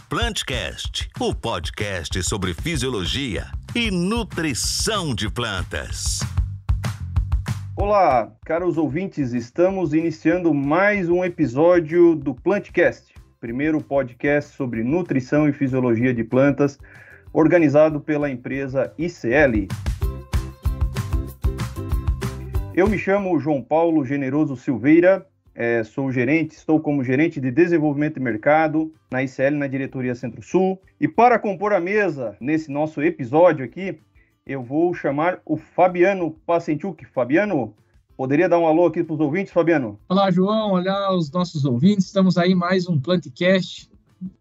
Plantcast, o podcast sobre fisiologia e nutrição de plantas. Olá, caros ouvintes, estamos iniciando mais um episódio do Plantcast, primeiro podcast sobre nutrição e fisiologia de plantas, organizado pela empresa ICL. Eu me chamo João Paulo Generoso Silveira, estou como gerente de desenvolvimento de mercado na ICL, na diretoria Centro-Sul. E para compor a mesa nesse nosso episódio aqui, eu vou chamar o Fabiano Pacentiuk. Fabiano, poderia dar um alô aqui para os ouvintes, Fabiano? Olá, João. Olá aos nossos ouvintes. Estamos aí mais um Plantcast,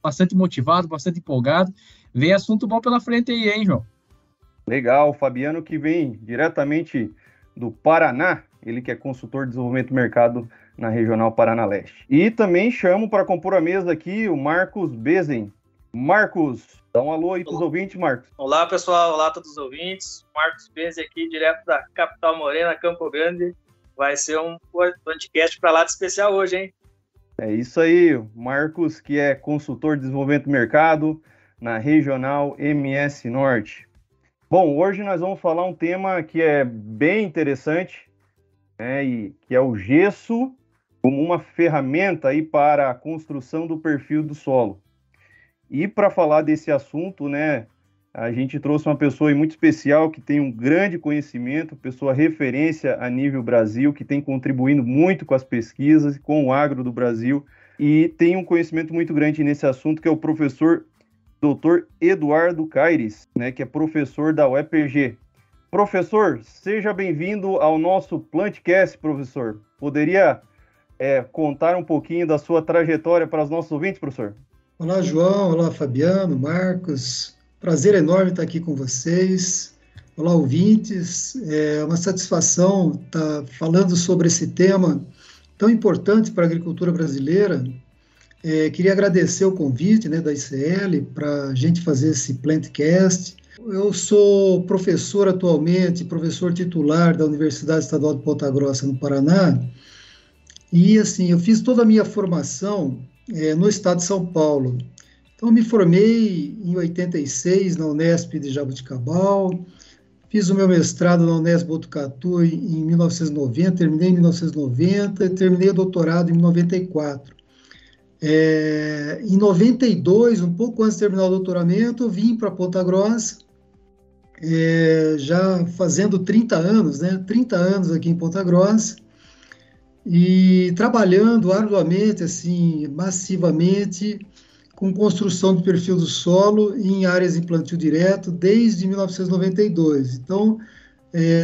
bastante motivado, bastante empolgado. Vem assunto bom pela frente aí, hein, João? Legal, Fabiano que vem diretamente do Paraná, ele que é consultor de desenvolvimento do mercado na Regional Paraná Leste. E também chamo para compor a mesa aqui o Marcos Bezen. Marcos, dá um alô aí para os ouvintes, Marcos. Olá, pessoal. Olá a todos os ouvintes. Marcos Bezen aqui, direto da capital morena, Campo Grande. Vai ser um podcast para lá de especial hoje, hein? É isso aí, Marcos, que é consultor de desenvolvimento do mercado na Regional MS Norte. Bom, hoje nós vamos falar um tema que é bem interessante, né, e que é o gesso como uma ferramenta aí para a construção do perfil do solo. E para falar desse assunto, né, a gente trouxe uma pessoa aí muito especial que tem um grande conhecimento, pessoa referência a nível Brasil, que tem contribuindo muito com as pesquisas, com o agro do Brasil, e tem um conhecimento muito grande nesse assunto, que é o professor Dr. Eduardo Caires, né, que é professor da UEPG. Professor, seja bem-vindo ao nosso Plantcast, professor. Poderia contar um pouquinho da sua trajetória para os nossos ouvintes, professor? Olá, João. Olá, Fabiano, Marcos. Prazer enorme estar aqui com vocês. Olá, ouvintes. É uma satisfação estar falando sobre esse tema tão importante para a agricultura brasileira. Queria agradecer o convite, né, da ICL para a gente fazer esse Plantcast. Eu sou professor atualmente, professor titular da Universidade Estadual de Ponta Grossa, no Paraná, e assim, eu fiz toda a minha formação no estado de São Paulo. Então, me formei em 86 na Unesp de Jaboticabal, fiz o meu mestrado na Unesp Botucatu em 1990, terminei em 1990 e terminei o doutorado em 94. Em 92, um pouco antes de terminar o doutoramento, eu vim para Ponta Grossa, já fazendo 30 anos, né? 30 anos aqui em Ponta Grossa, e trabalhando arduamente, assim, massivamente, com construção do perfil do solo em áreas em plantio direto desde 1992. Então,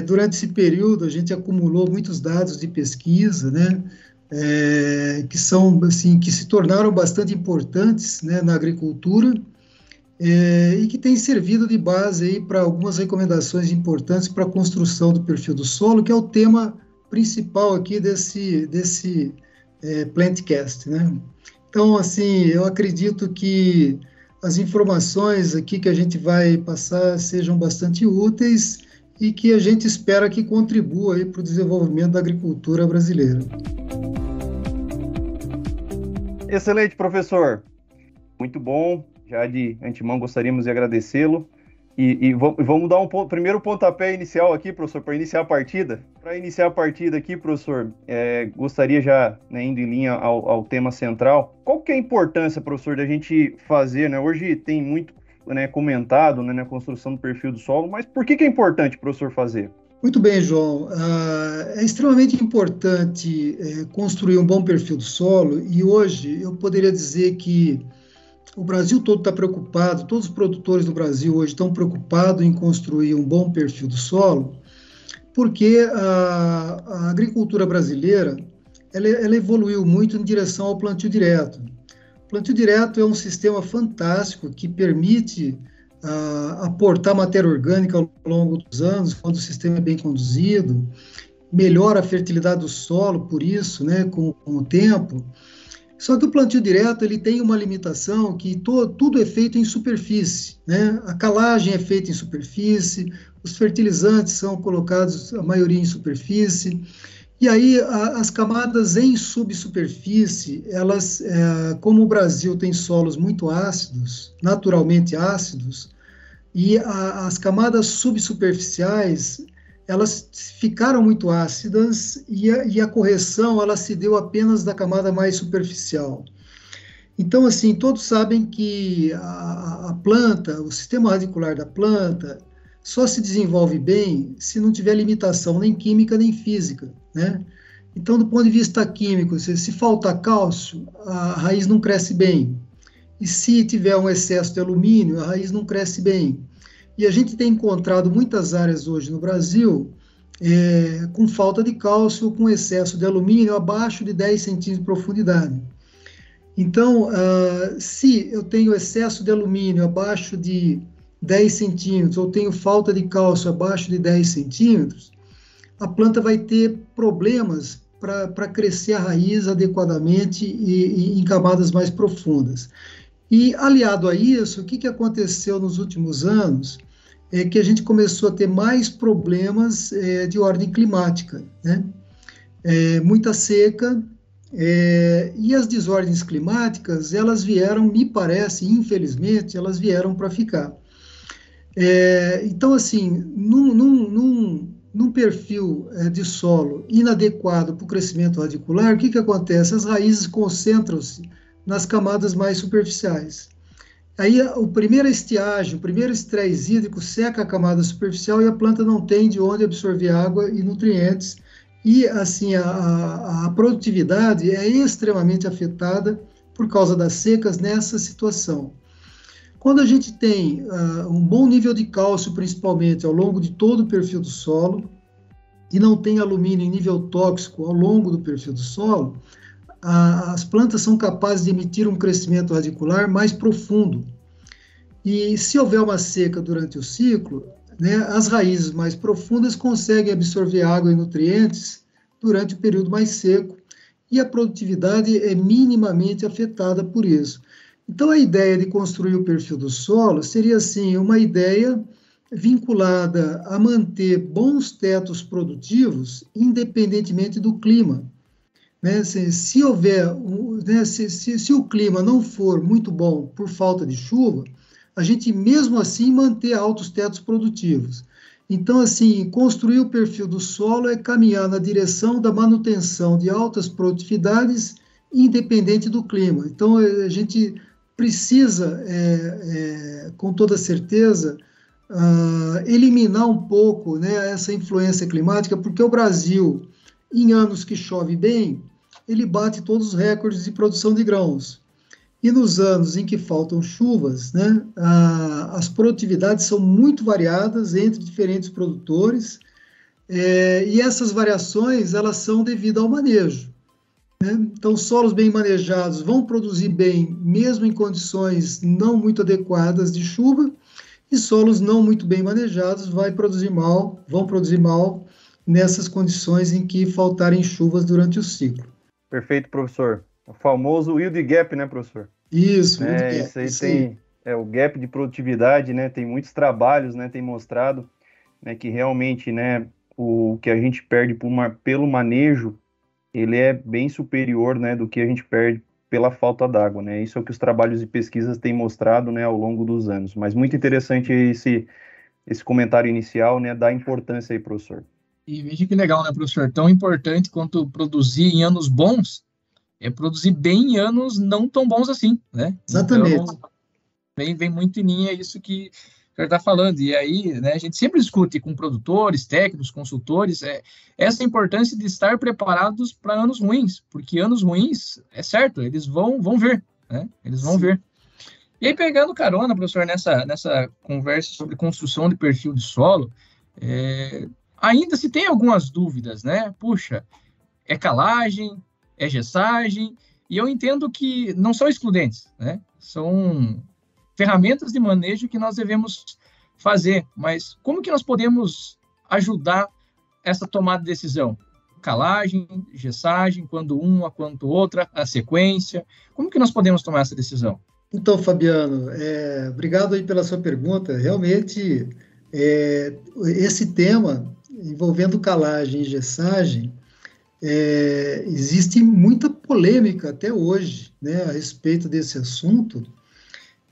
durante esse período, a gente acumulou muitos dados de pesquisa, né? Que são, assim, que se tornaram bastante importantes, né, na agricultura, e que têm servido de base aí para algumas recomendações importantes para a construção do perfil do solo, que é o tema principal aqui desse Plantcast, né? Então, assim, eu acredito que as informações aqui que a gente vai passar sejam bastante úteis e que a gente espera que contribua aí para o desenvolvimento da agricultura brasileira. Excelente, professor. Muito bom. Já de antemão gostaríamos de agradecê-lo. E vamos dar primeiro pontapé inicial aqui, professor, para iniciar a partida. Para iniciar a partida aqui, professor, gostaria já, né, indo em linha ao tema central, qual que é a importância, professor, da gente fazer, né? Hoje tem muito, né, comentado, né, na construção do perfil do solo, mas por que é importante, professor, fazer? Muito bem, João. É extremamente importante construir um bom perfil do solo, e hoje eu poderia dizer que o Brasil todo está preocupado, todos os produtores do Brasil hoje estão preocupados em construir um bom perfil do solo, porque a agricultura brasileira ela evoluiu muito em direção ao plantio direto. O plantio direto é um sistema fantástico que permite aportar matéria orgânica ao longo dos anos, quando o sistema é bem conduzido, melhora a fertilidade do solo, por isso, né, com o tempo. Só que o plantio direto ele tem uma limitação que tudo é feito em superfície, né? A calagem é feita em superfície, os fertilizantes são colocados, a maioria em superfície, E aí, as camadas em subsuperfície, elas, como o Brasil tem solos muito ácidos, naturalmente ácidos, e as camadas subsuperficiais, elas ficaram muito ácidas e a correção, ela se deu apenas da camada mais superficial. Então, assim, todos sabem que a planta, o sistema radicular da planta, só se desenvolve bem se não tiver limitação nem química nem física, né? Então, do ponto de vista químico, se faltar cálcio, a raiz não cresce bem. E se tiver um excesso de alumínio, a raiz não cresce bem. E a gente tem encontrado muitas áreas hoje no Brasil com falta de cálcio, com excesso de alumínio abaixo de 10 centímetros de profundidade. Então, se eu tenho excesso de alumínio abaixo de 10 centímetros, ou tenho falta de cálcio abaixo de 10 centímetros, a planta vai ter problemas para crescer a raiz adequadamente e em camadas mais profundas. E, aliado a isso, o que aconteceu nos últimos anos é que a gente começou a ter mais problemas de ordem climática, né? Muita seca, e as desordens climáticas, elas vieram, me parece, infelizmente, elas vieram para ficar. Então, assim, num perfil de solo inadequado para o crescimento radicular, o que acontece? As raízes concentram-se nas camadas mais superficiais. Aí, o primeiro estiagem, o primeiro estresse hídrico seca a camada superficial e a planta não tem de onde absorver água e nutrientes. E, assim, a produtividade é extremamente afetada por causa das secas nessa situação. Quando a gente tem um bom nível de cálcio, principalmente ao longo de todo o perfil do solo, e não tem alumínio em nível tóxico ao longo do perfil do solo, as plantas são capazes de emitir um crescimento radicular mais profundo. E se houver uma seca durante o ciclo, né, as raízes mais profundas conseguem absorver água e nutrientes durante o período mais seco, e a produtividade é minimamente afetada por isso. Então, a ideia de construir o perfil do solo seria, assim, uma ideia vinculada a manter bons tetos produtivos, independentemente do clima. Né? Se houver, né, se o clima não for muito bom por falta de chuva, a gente mesmo assim manter altos tetos produtivos. Então, assim, construir o perfil do solo é caminhar na direção da manutenção de altas produtividades, independente do clima. Então, a gente precisa, com toda certeza, eliminar um pouco, né, essa influência climática, porque o Brasil, em anos que chove bem, ele bate todos os recordes de produção de grãos. E nos anos em que faltam chuvas, né, as produtividades são muito variadas entre diferentes produtores, e essas variações, elas são devido ao manejo. Né? Então, solos bem manejados vão produzir bem, mesmo em condições não muito adequadas de chuva, e solos não muito bem manejados vão produzir mal nessas condições em que faltarem chuvas durante o ciclo. Perfeito, professor. O famoso yield gap, né, professor? Isso, isso aí tem o gap de produtividade, né? Tem muitos trabalhos, né? Tem mostrado, né, que realmente, né, o que a gente perde pelo manejo, ele é bem superior, né, do que a gente perde pela falta d'água, né? Isso é o que os trabalhos de pesquisas têm mostrado, né, ao longo dos anos. Mas muito interessante esse comentário inicial, né, da importância aí, professor. E veja que legal, né, professor? Tão importante quanto produzir em anos bons é produzir bem em anos não tão bons assim, né? Exatamente. Então, vem muito em linha isso que o senhor está falando. E aí, né, a gente sempre discute com produtores, técnicos, consultores, essa importância de estar preparados para anos ruins, porque anos ruins, é certo, eles vão vir, né? Eles vão vir. E aí, pegando carona, professor, nessa conversa sobre construção de perfil de solo, ainda se tem algumas dúvidas, né? Puxa, é calagem, é gessagem, e eu entendo que não são excludentes, né? São ferramentas de manejo que nós devemos fazer, mas como que nós podemos ajudar essa tomada de decisão? Calagem, gessagem, quando uma, quando outra, a sequência, como que nós podemos tomar essa decisão? Então, Fabiano, obrigado aí pela sua pergunta. Realmente, esse tema envolvendo calagem e gessagem, existe muita polêmica até hoje, né, a respeito desse assunto,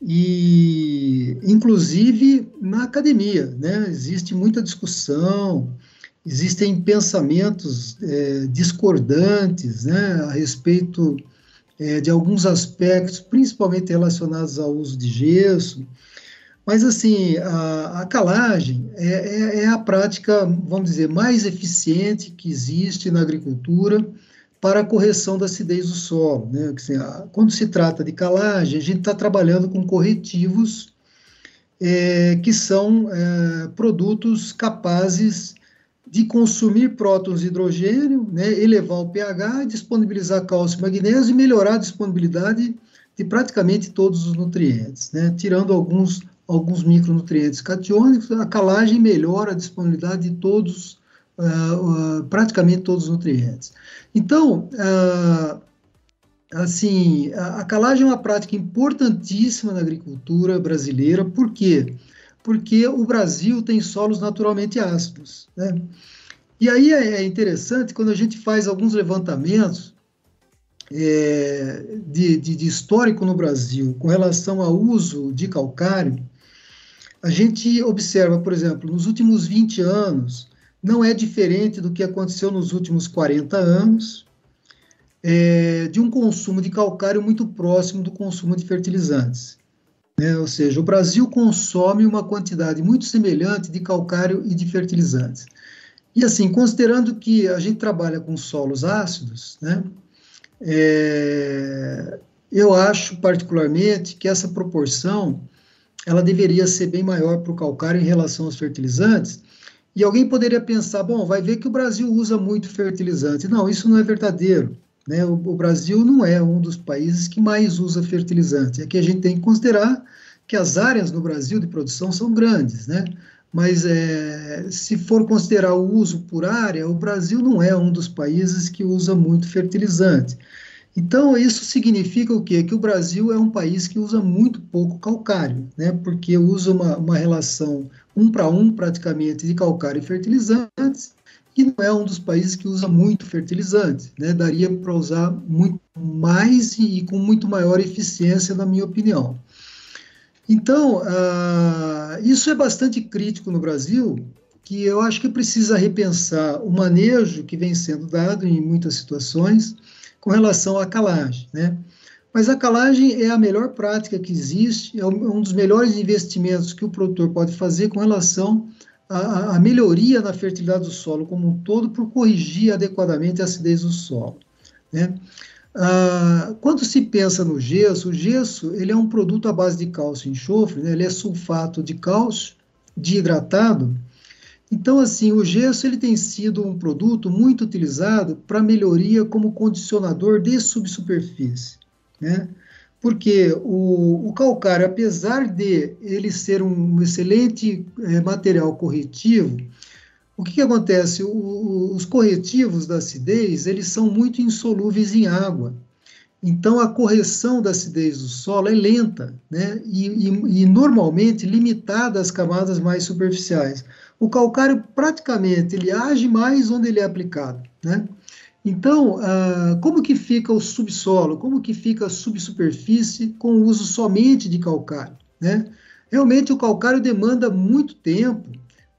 e inclusive na academia, né, existe muita discussão, existem pensamentos discordantes, né, a respeito de alguns aspectos, principalmente relacionados ao uso de gesso. Mas, assim, a calagem é a prática, vamos dizer, mais eficiente que existe na agricultura para a correção da acidez do solo, né? Assim, quando se trata de calagem, a gente está trabalhando com corretivos que são produtos capazes de consumir prótons de hidrogênio, né, elevar o pH, disponibilizar cálcio e magnésio e melhorar a disponibilidade de praticamente todos os nutrientes, né, tirando alguns micronutrientes catiônicos. A calagem melhora a disponibilidade de todos, praticamente todos os nutrientes. Então, assim, a calagem é uma prática importantíssima na agricultura brasileira. Por quê? Porque o Brasil tem solos naturalmente ácidos, né? E aí é interessante quando a gente faz alguns levantamentos de histórico no Brasil com relação ao uso de calcário. A gente observa, por exemplo, nos últimos 20 anos, não é diferente do que aconteceu nos últimos 40 anos, de um consumo de calcário muito próximo do consumo de fertilizantes. Ou seja, o Brasil consome uma quantidade muito semelhante de calcário e de fertilizantes. E assim, considerando que a gente trabalha com solos ácidos, né, eu acho particularmente que essa proporção ela deveria ser bem maior para o calcário em relação aos fertilizantes. E alguém poderia pensar, bom, vai ver que o Brasil usa muito fertilizante. Não, isso não é verdadeiro, né? O Brasil não é um dos países que mais usa fertilizante. Aqui a gente tem que considerar que as áreas no Brasil de produção são grandes, né? Mas se for considerar o uso por área, o Brasil não é um dos países que usa muito fertilizante. Então, isso significa o quê? Que o Brasil é um país que usa muito pouco calcário, né? Porque usa uma relação 1 para 1 praticamente de calcário e fertilizantes, e não é um dos países que usa muito fertilizante, né? Daria para usar muito mais e com muito maior eficiência, na minha opinião. Então, isso é bastante crítico no Brasil, que eu acho que precisa repensar o manejo que vem sendo dado em muitas situações com relação à calagem, né? Mas a calagem é a melhor prática que existe, é um dos melhores investimentos que o produtor pode fazer com relação à melhoria na fertilidade do solo como um todo, por corrigir adequadamente a acidez do solo, né? Quando se pensa no gesso, o gesso ele é um produto à base de cálcio e enxofre, né? Ele é sulfato de cálcio, desidratado. Então, assim, o gesso ele tem sido um produto muito utilizado para melhoria como condicionador de subsuperfície, né? Porque o calcário, apesar de ele ser um excelente material corretivo, o que acontece? Os corretivos da acidez, eles são muito insolúveis em água. Então, a correção da acidez do solo é lenta, né? E normalmente limitada às camadas mais superficiais. O calcário, praticamente, ele age mais onde ele é aplicado, né? Então, como que fica o subsolo? Como que fica a subsuperfície com o uso somente de calcário, né? Realmente, o calcário demanda muito tempo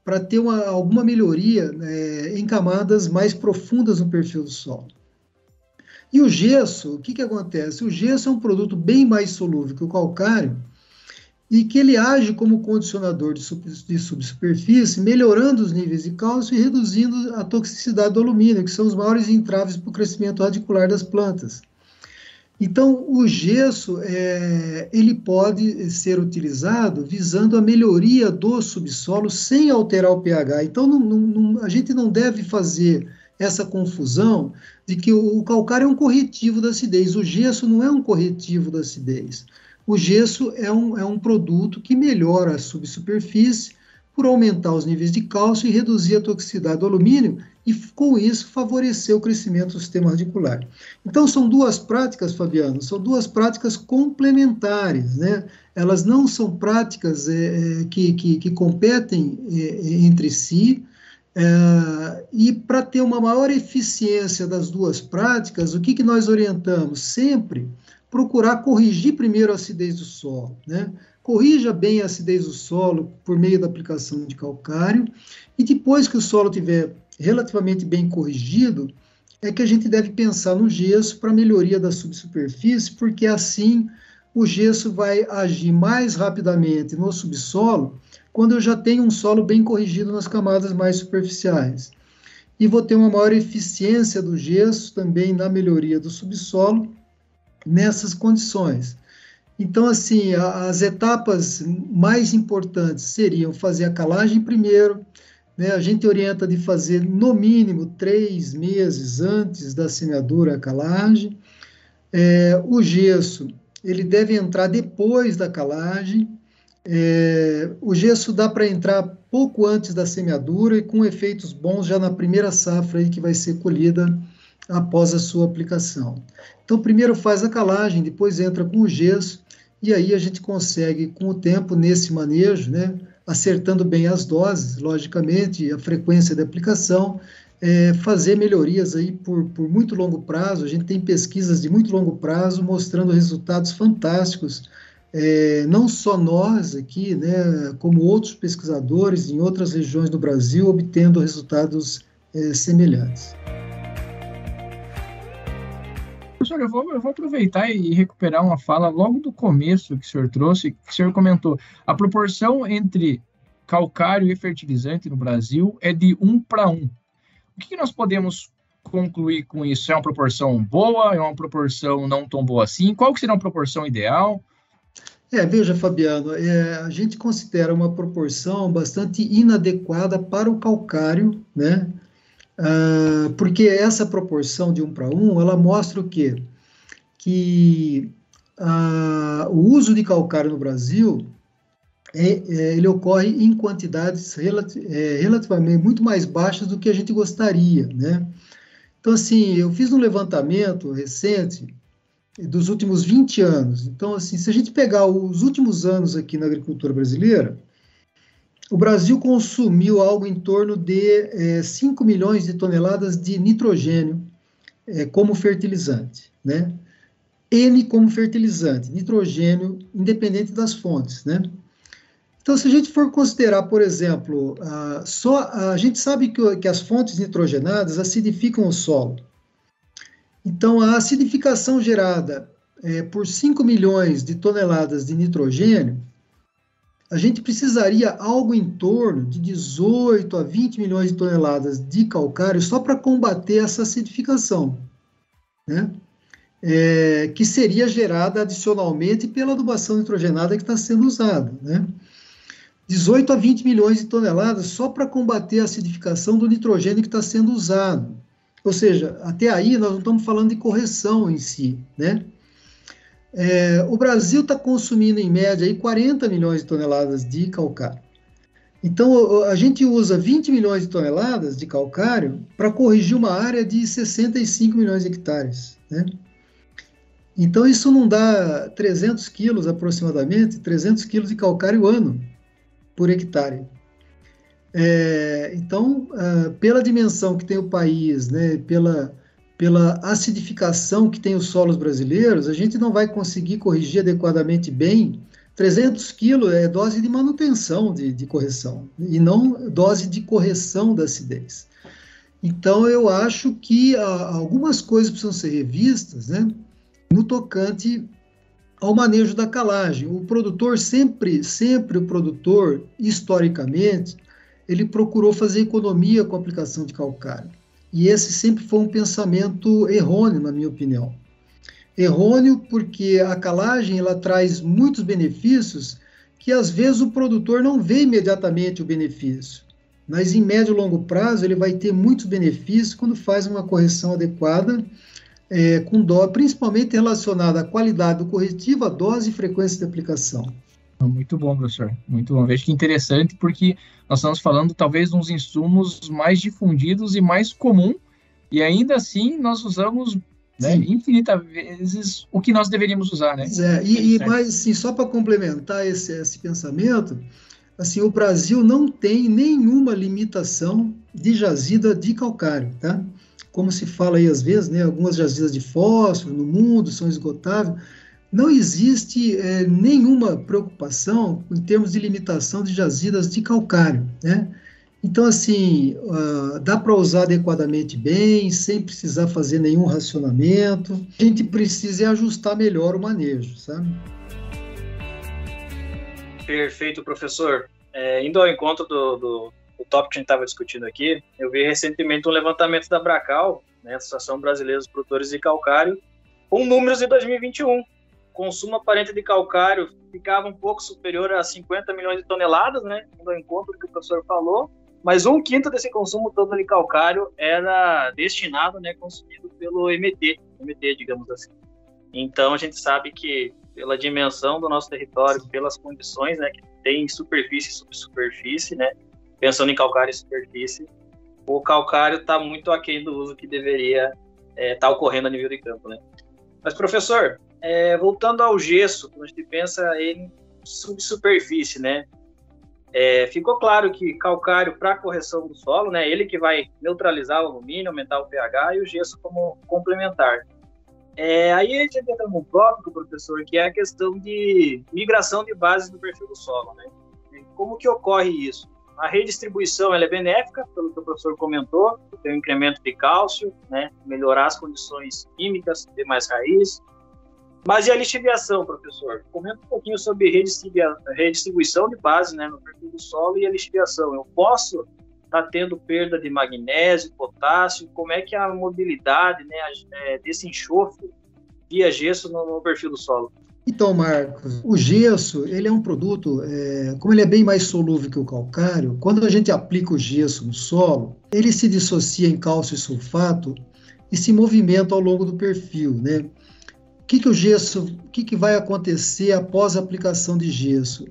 para ter alguma melhoria, né, em camadas mais profundas no perfil do solo. E o gesso, o que acontece? O gesso é um produto bem mais solúvel que o calcário e que ele age como condicionador de subsuperfície, melhorando os níveis de cálcio e reduzindo a toxicidade do alumínio, que são os maiores entraves para o crescimento radicular das plantas. Então, o gesso, ele pode ser utilizado visando a melhoria do subsolo sem alterar o pH. Então, a gente não deve fazer essa confusão de que o calcário é um corretivo da acidez. O gesso não é um corretivo da acidez. O gesso é um produto que melhora a subsuperfície por aumentar os níveis de cálcio e reduzir a toxicidade do alumínio e, com isso, favorecer o crescimento do sistema radicular. Então, são duas práticas, Fabiano, são duas práticas complementares, né? Elas não são práticas que competem entre si, E para ter uma maior eficiência das duas práticas, o que nós orientamos? Sempre procurar corrigir primeiro a acidez do solo, né? Corrija bem a acidez do solo por meio da aplicação de calcário, e depois que o solo estiver relativamente bem corrigido, é que a gente deve pensar no gesso para melhoria da subsuperfície, porque assim o gesso vai agir mais rapidamente no subsolo, quando eu já tenho um solo bem corrigido nas camadas mais superficiais. E vou ter uma maior eficiência do gesso também na melhoria do subsolo nessas condições. Então, assim, as etapas mais importantes seriam fazer a calagem primeiro, né? A gente orienta de fazer, no mínimo, 3 meses antes da semeadura a calagem. O gesso, ele deve entrar depois da calagem. O gesso dá para entrar pouco antes da semeadura e com efeitos bons já na primeira safra aí que vai ser colhida após a sua aplicação. Então, primeiro faz a calagem, depois entra com o gesso, e aí a gente consegue, com o tempo, nesse manejo, né, acertando bem as doses, logicamente, a frequência de aplicação, fazer melhorias aí por muito longo prazo. A gente tem pesquisas de muito longo prazo mostrando resultados fantásticos, não só nós aqui, né, como outros pesquisadores em outras regiões do Brasil, obtendo resultados semelhantes. Professor, eu vou aproveitar e recuperar uma fala logo do começo que o senhor trouxe, que o senhor comentou. A proporção entre calcário e fertilizante no Brasil é de 1:1. O que nós podemos concluir com isso? É uma proporção boa? É uma proporção não tão boa assim? Qual que seria uma proporção ideal? Veja, Fabiano, a gente considera uma proporção bastante inadequada para o calcário, né? Porque essa proporção de 1:1, ela mostra o quê? Que o uso de calcário no Brasil, ele ocorre em quantidades relativamente muito mais baixas do que a gente gostaria, né? Então, assim, eu fiz um levantamento recente dos últimos 20 anos. Então, assim, se a gente pegar os últimos anos aqui na agricultura brasileira, o Brasil consumiu algo em torno de 5 milhões de toneladas de nitrogênio como fertilizante, né? N como fertilizante, nitrogênio independente das fontes, né? Então, se a gente for considerar, por exemplo, a gente sabe que as fontes nitrogenadas acidificam o solo. Então, a acidificação gerada por 5 milhões de toneladas de nitrogênio, a gente precisaria algo em torno de 18 a 20 milhões de toneladas de calcário só para combater essa acidificação, né? Que seria gerada adicionalmente pela adubação nitrogenada que está sendo usada, né? 18 a 20 milhões de toneladas só para combater a acidificação do nitrogênio que está sendo usado. Ou seja, até aí nós não estamos falando de correção em si, né? O Brasil está consumindo, em média, aí 40 milhões de toneladas de calcário. Então, a gente usa 20 milhões de toneladas de calcário para corrigir uma área de 65 milhões de hectares, né? Então, isso não dá 300 quilos, aproximadamente, 300 quilos de calcário ano por hectare. Então, pela dimensão que tem o país, né, pela acidificação que tem os solos brasileiros, a gente não vai conseguir corrigir adequadamente bem. 300 quilos é dose de manutenção de correção, e não dose de correção da acidez. Então, eu acho que algumas coisas precisam ser revistas, né, no tocante ao manejo da calagem. O produtor sempre o produtor, historicamente, ele procurou fazer economia com a aplicação de calcário. E esse sempre foi um pensamento errôneo, na minha opinião. Errôneo porque a calagem ela traz muitos benefícios que, às vezes, o produtor não vê imediatamente o benefício. Mas, em médio e longo prazo, ele vai ter muitos benefícios quando faz uma correção adequada, principalmente relacionada à qualidade do corretivo, à dose e frequência de aplicação. Muito bom, professor. Muito bom. Vejo que interessante, porque nós estamos falando talvez de uns insumos mais difundidos e mais comum, e ainda assim nós usamos, né, infinitas vezes o que nós deveríamos usar, né? Mas assim, só para complementar esse pensamento, assim, o Brasil não tem nenhuma limitação de jazida de calcário, tá? Como se fala aí às vezes, né, algumas jazidas de fósforo no mundo são esgotáveis. Não existe nenhuma preocupação em termos de limitação de jazidas de calcário, né? Então, assim, dá para usar adequadamente bem, sem precisar fazer nenhum racionamento. A gente precisa ajustar melhor o manejo, sabe? Perfeito, professor. Indo ao encontro do tópico que a gente estava discutindo aqui, eu vi recentemente um levantamento da Abracal, né, Associação Brasileira dos Produtores de Calcário, com números de 2021. O consumo aparente de calcário ficava um pouco superior a 50 milhões de toneladas, né, indo ao encontro do que o professor falou, mas 1/5 desse consumo todo de calcário era destinado, né, consumido pelo MT, digamos assim. Então, a gente sabe que, pela dimensão do nosso território, pelas condições, né, que tem superfície e subsuperfície, né, pensando em calcário e superfície, o calcário está muito aquém do uso que deveria estar ocorrendo a nível de campo, né. Mas, professor, voltando ao gesso, quando a gente pensa em subsuperfície, né, ficou claro que calcário para correção do solo, né, ele que vai neutralizar o alumínio, aumentar o pH, e o gesso como complementar. Aí a gente entra num tópico, professor, que é a questão de migração de bases no perfil do solo, né? Como que ocorre isso? A redistribuição ela é benéfica, pelo que o professor comentou, tem um incremento de cálcio, né, melhorar as condições químicas, ter mais raiz. Mas e a lixiviação, professor? Comenta um pouquinho sobre redistribuição de base, né, no perfil do solo e a lixiviação. Eu posso estar tendo perda de magnésio, potássio? Como é que é a mobilidade, né, desse enxofre via gesso no perfil do solo? Então, Marcos, o gesso, ele é um produto, como ele é bem mais solúvel que o calcário, quando a gente aplica o gesso no solo, ele se dissocia em cálcio e sulfato e se movimenta ao longo do perfil, né? O que vai acontecer após a aplicação de gesso?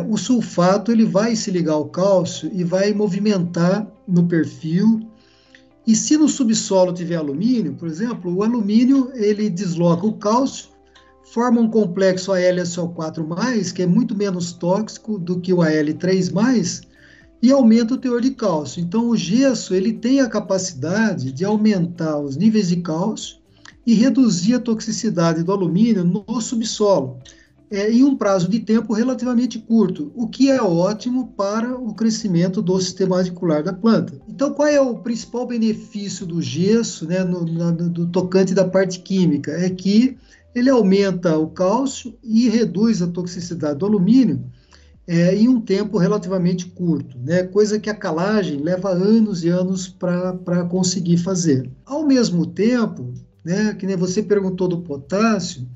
O sulfato ele vai se ligar ao cálcio e vai movimentar no perfil. E se no subsolo tiver alumínio, por exemplo, o alumínio ele desloca o cálcio, forma um complexo AlSO4+, que é muito menos tóxico do que o Al3+, e aumenta o teor de cálcio. Então, o gesso ele tem a capacidade de aumentar os níveis de cálcio e reduzir a toxicidade do alumínio no subsolo, em um prazo de tempo relativamente curto, o que é ótimo para o crescimento do sistema radicular da planta. Então, qual é o principal benefício do gesso, né, do tocante da parte química? É que ele aumenta o cálcio e reduz a toxicidade do alumínio em um tempo relativamente curto, né? Coisa que a calagem leva anos e anos para conseguir fazer. Ao mesmo tempo, né, que nem você perguntou do potássio,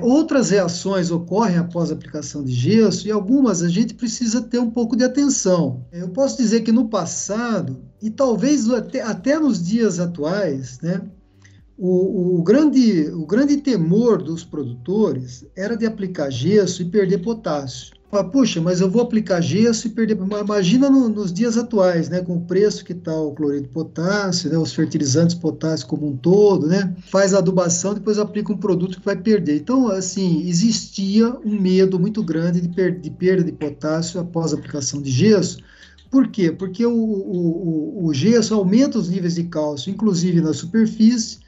outras reações ocorrem após a aplicação de gesso e algumas a gente precisa ter um pouco de atenção. Eu posso dizer que no passado, e talvez até nos dias atuais, né, o grande temor dos produtores era de aplicar gesso e perder potássio. Puxa, mas eu vou aplicar gesso e perder... Imagina nos dias atuais, né, com o preço que está o cloreto de potássio, né, os fertilizantes potássio como um todo, né, faz a adubação, depois aplica um produto que vai perder. Então, assim, existia um medo muito grande de perda de potássio após a aplicação de gesso. Por quê? Porque o gesso aumenta os níveis de cálcio, inclusive na superfície,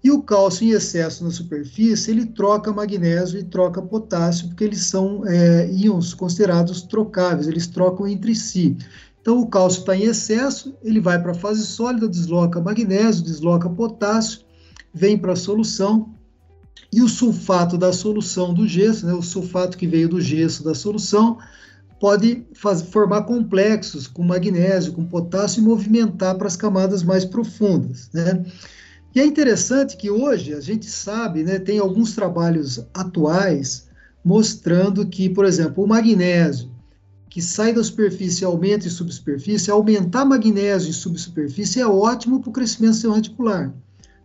e o cálcio em excesso na superfície, ele troca magnésio e troca potássio, porque eles são íons considerados trocáveis, eles trocam entre si. Então, o cálcio está em excesso, ele vai para a fase sólida, desloca magnésio, desloca potássio, vem para a solução, e o sulfato da solução do gesso, né, o sulfato que veio do gesso da solução, pode formar complexos com magnésio, com potássio e movimentar para as camadas mais profundas, né? E é interessante que hoje a gente sabe, né, tem alguns trabalhos atuais mostrando que, por exemplo, o magnésio que sai da superfície e aumenta em subsuperfície, aumentar magnésio em subsuperfície é ótimo para o crescimento sistema radicular,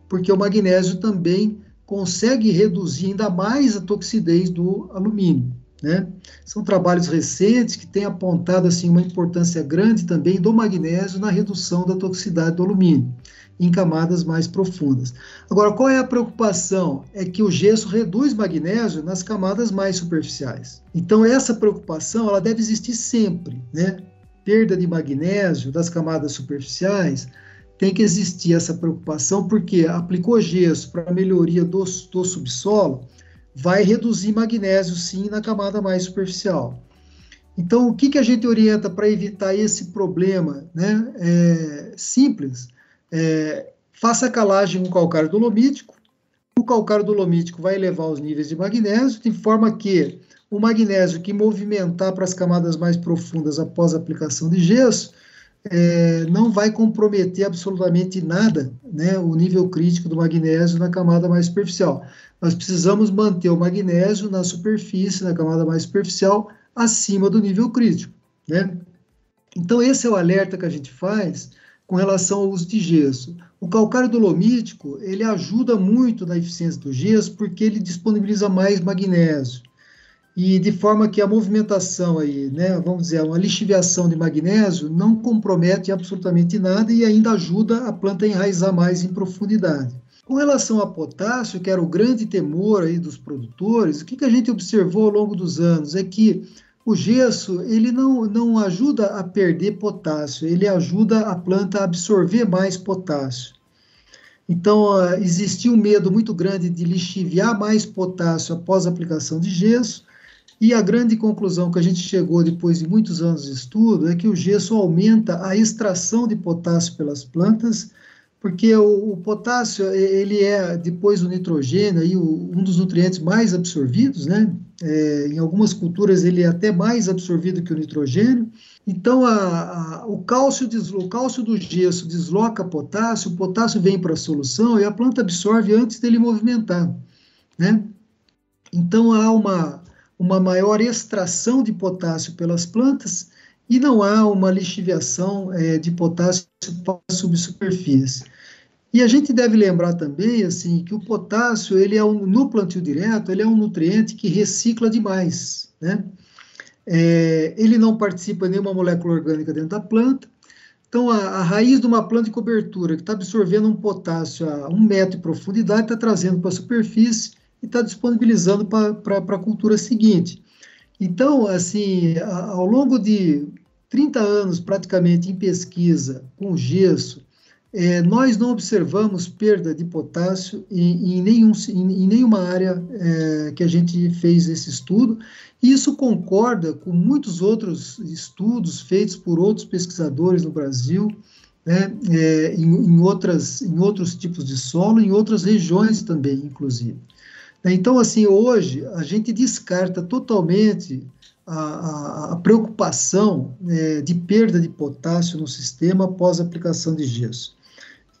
porque o magnésio também consegue reduzir ainda mais a toxidez do alumínio, né? São trabalhos recentes que têm apontado assim, uma importância grande também do magnésio na redução da toxicidade do alumínio em camadas mais profundas. Agora, qual é a preocupação? É que o gesso reduz magnésio nas camadas mais superficiais. Então, essa preocupação ela deve existir sempre, né? perda de magnésio das camadas superficiais, tem que existir essa preocupação, porque aplicou gesso para melhoria do subsolo, vai reduzir magnésio, sim, na camada mais superficial. Então, o que a gente orienta para evitar esse problema, né? Simples. Faça a calagem com calcário dolomítico. O calcário dolomítico vai elevar os níveis de magnésio, de forma que o magnésio que movimentar para as camadas mais profundas após a aplicação de gesso, não vai comprometer absolutamente nada, né, o nível crítico do magnésio na camada mais superficial. Nós precisamos manter o magnésio na superfície, na camada mais superficial, acima do nível crítico, né? Então, esse é o alerta que a gente faz com relação ao uso de gesso. O calcário dolomítico, ele ajuda muito na eficiência do gesso, porque ele disponibiliza mais magnésio. E de forma que a movimentação aí, né, vamos dizer, uma lixiviação de magnésio não compromete absolutamente nada e ainda ajuda a planta a enraizar mais em profundidade. Com relação a potássio, que era o grande temor aí dos produtores, o que a gente observou ao longo dos anos é que o gesso, ele não ajuda a perder potássio, ele ajuda a planta a absorver mais potássio. Então, existia um medo muito grande de lixiviar mais potássio após a aplicação de gesso, e a grande conclusão que a gente chegou depois de muitos anos de estudo é que o gesso aumenta a extração de potássio pelas plantas, porque o potássio, ele é, depois do nitrogênio, aí, um dos nutrientes mais absorvidos, né? Em algumas culturas ele é até mais absorvido que o nitrogênio. Então, o cálcio do gesso desloca potássio, o potássio vem para a solução e a planta absorve antes dele movimentar, né? Então, há uma maior extração de potássio pelas plantas e não há uma lixiviação de potássio para a subsuperfície. E a gente deve lembrar também, assim, que o potássio, no plantio direto, ele é um nutriente que recicla demais, né? Ele não participa de nenhuma molécula orgânica dentro da planta. Então, a raiz de uma planta de cobertura que está absorvendo um potássio a 1 metro de profundidade, está trazendo para a superfície e está disponibilizando para a cultura seguinte. Então, assim, ao longo de 30 anos, praticamente, em pesquisa com gesso, nós não observamos perda de potássio em nenhuma área que a gente fez esse estudo, e isso concorda com muitos outros estudos feitos por outros pesquisadores no Brasil, né, em outros tipos de solo, em outras regiões também, inclusive. Então, assim, hoje, a gente descarta totalmente a preocupação de perda de potássio no sistema após a aplicação de gesso.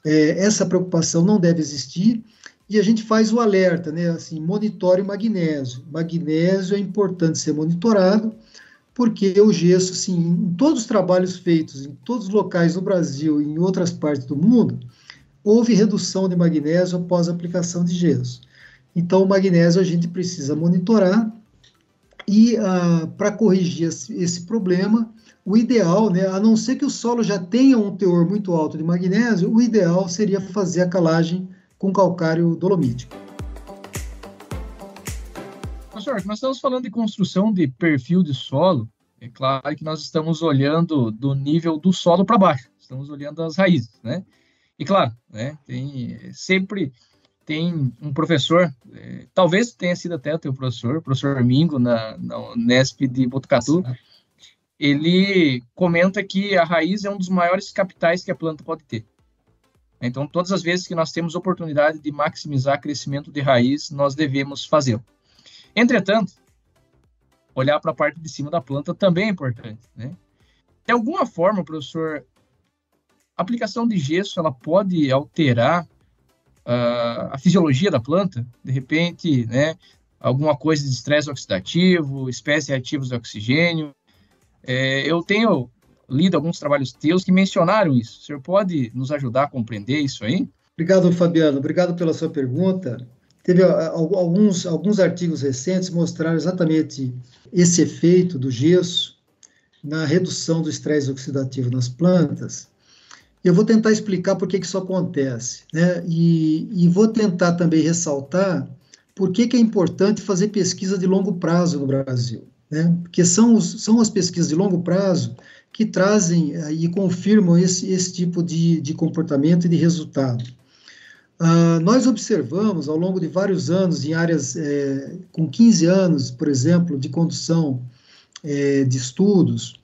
Essa preocupação não deve existir, e a gente faz o alerta, né, assim, monitore o magnésio. Magnésio é importante ser monitorado, porque o gesso, assim, em todos os trabalhos feitos, em todos os locais do Brasil e em outras partes do mundo, houve redução de magnésio após a aplicação de gesso. Então, o magnésio a gente precisa monitorar, e para corrigir esse problema, o ideal, né, a não ser que o solo já tenha um teor muito alto de magnésio, o ideal seria fazer a calagem com calcário dolomítico. Professor, nós estamos falando de construção de perfil de solo. É claro que nós estamos olhando do nível do solo para baixo, estamos olhando as raízes, né? E claro, né, sempre tem um professor, talvez tenha sido até o teu professor Mingo, na Unesp de Botucatu. Ele comenta que a raiz é um dos maiores capitais que a planta pode ter. Então, todas as vezes que nós temos oportunidade de maximizar crescimento de raiz, nós devemos fazê-lo. Entretanto, olhar para a parte de cima da planta também é importante, né? De alguma forma, professor, a aplicação de gesso ela pode alterar a fisiologia da planta? De repente, né, alguma coisa de estresse oxidativo, espécies reativas de oxigênio. Eu tenho lido alguns trabalhos teus que mencionaram isso. O senhor pode nos ajudar a compreender isso aí? Obrigado, Fabiano. Obrigado pela sua pergunta. Teve alguns artigos recentes mostraram exatamente esse efeito do gesso na redução do estresse oxidativo nas plantas. Eu vou tentar explicar por que isso acontece, né? E vou tentar também ressaltar por que é importante fazer pesquisa de longo prazo no Brasil, né? Porque são as pesquisas de longo prazo que trazem e confirmam esse tipo de comportamento e de resultado. Nós observamos, ao longo de vários anos, em áreas com 15 anos, por exemplo, de condução de estudos,